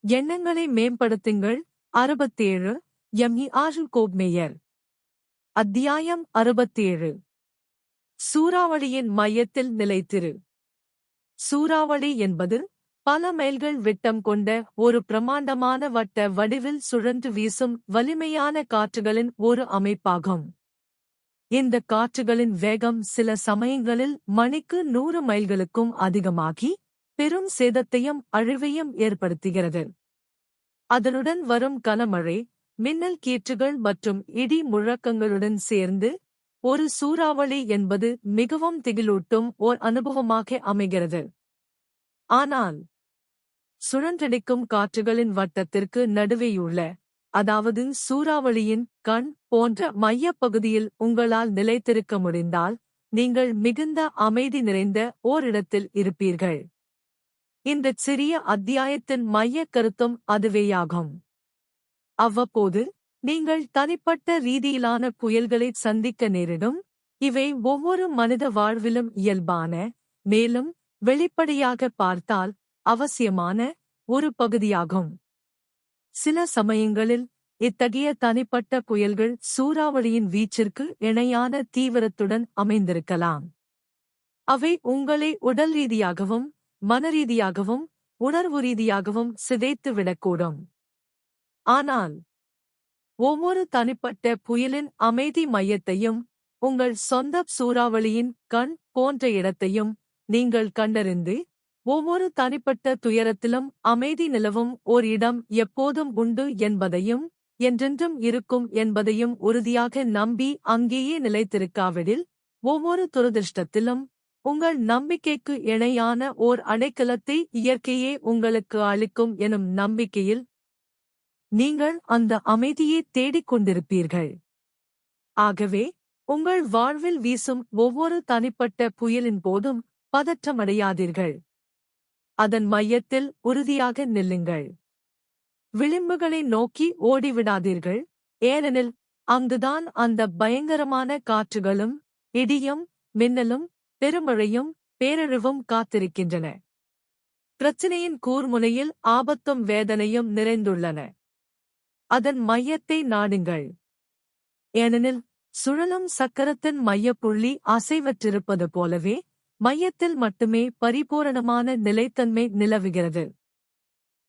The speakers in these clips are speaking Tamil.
எண்ணங்களை மேம்படுத்துங்கள். 67 எம்இ கோப்மேயர். அத்தியாயம் 67. சூறாவளியின் மையத்தில் நிலைத்திரு. சூறாவளி என்பது பல மைல்கள் விட்டம் கொண்ட ஒரு பிரமாண்டமான வட்ட வடிவில் சுழன்று வீசும் வலிமையான காற்றுகளின் ஒரு அமைப்பாகும். இந்த காற்றுகளின் வேகம் சில சமயங்களில் மணிக்கு 100 மைல்களுக்கும் அதிகமாகி பெரும் சேதத்தையும் அழிவையும் ஏற்படுத்துகிறது. அதனுடன் வரும் கனமழை, மின்னல் கீற்றுகள் மற்றும் இடி முழக்கங்களுடன் சேர்ந்து ஒரு சூறாவளி என்பது மிகவும் திகிலூட்டும் ஓர் அனுபவமாக அமைகிறது. ஆனால் சுழன்றடிக்கும் காற்றுகளின் வட்டத்திற்கு நடுவேயுள்ள, அதாவது சூறாவளியின் கண் போன்ற மையப்பகுதியில் உங்களால் நிலைத்திருக்க முடிந்தால் நீங்கள் மிகுந்த அமைதி நிறைந்த ஓரிடத்தில் இருப்பீர்கள். இந்தச் சிறிய அத்தியாயத்தின் மையக் கருத்தும் அதுவேயாகும். அவ்வப்போது நீங்கள் தனிப்பட்ட ரீதியிலான புயல்களைச் சந்திக்க நேரிடும். இவை ஒவ்வொரு மனித வாழ்விலும் இயல்பான, மேலும் வெளிப்படையாக பார்த்தால் அவசியமான ஒரு பகுதியாகும். சில சமயங்களில் இத்தகைய தனிப்பட்ட புயல்கள் சூறாவளியின் வீச்சிற்கு இணையான தீவிரத்துடன் அமைந்திருக்கலாம். அவை உங்களை உடல் ரீதியாகவும் மனரீதியாகவும் உணர்வு ரீதியாகவும் சிதைத்து விடக்கூடும். ஆனால் ஒவ்வொரு தனிப்பட்ட புயலின் அமைதி மையத்தையும், உங்கள் சொந்த சூறாவளியின் கண் போன்ற இடத்தையும் நீங்கள் கண்டறிந்து, ஒவ்வொரு தனிப்பட்ட துயரத்திலும் அமைதி நிலவும் ஓர் இடம் எப்போதும் உண்டு என்பதையும், என்றென்றும் இருக்கும் என்பதையும் உறுதியாக நம்பி அங்கேயே நிலைத்திருக்காவிடில், ஒவ்வொரு துரதிர்ஷ்டத்திலும் உங்கள் நம்பிக்கைக்கு இணையான ஓர் அடைக்கலத்தை இயற்கையே உங்களுக்கு அளிக்கும் எனும் நம்பிக்கையில் நீங்கள் அந்த அமைதியை தேடிக் கொண்டிருப்பீர்கள். ஆகவே உங்கள் வாழ்வில் வீசும் ஒவ்வொரு தனிப்பட்ட புயலின் போதும் பதற்றமடையாதீர்கள். அதன் மையத்தில் உறுதியாக நில்லுங்கள். விளிம்புகளை நோக்கி ஓடிவிடாதீர்கள், ஏனெனில் அங்குதான் அந்த பயங்கரமான காற்றுகளும் இடியும் மின்னலும் பெருமழையும் பேரழிவும் காத்திருக்கின்றன. பிரச்சினையின் கூர்முனையில் ஆபத்தும் வேதனையும் நிறைந்துள்ளன. அதன் மையத்தை நாடுங்கள். ஏனெனில் சுழலும் சக்கரத்தின் மையப்புள்ளி அசைவற்றிருப்பது போலவே மையத்தில் மட்டுமே பரிபூரணமான நிலைத்தன்மை நிலவுகிறது.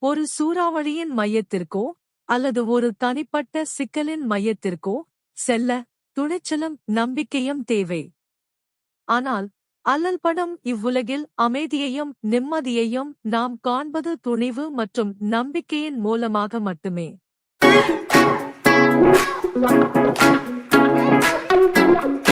ஒரு சூறாவளியின் மையத்திற்கோ அல்லது ஒரு தனிப்பட்ட சிக்கலின் மையத்திற்கோ செல்ல துணிச்சலும் நம்பிக்கையும் தேவை. ஆனால் அல்லல்படும் இவ்வுலகில் அமைதியையும் நிம்மதியையும் நாம் காண்பது துணிவு மற்றும் நம்பிக்கையின் மூலமாக மட்டுமே.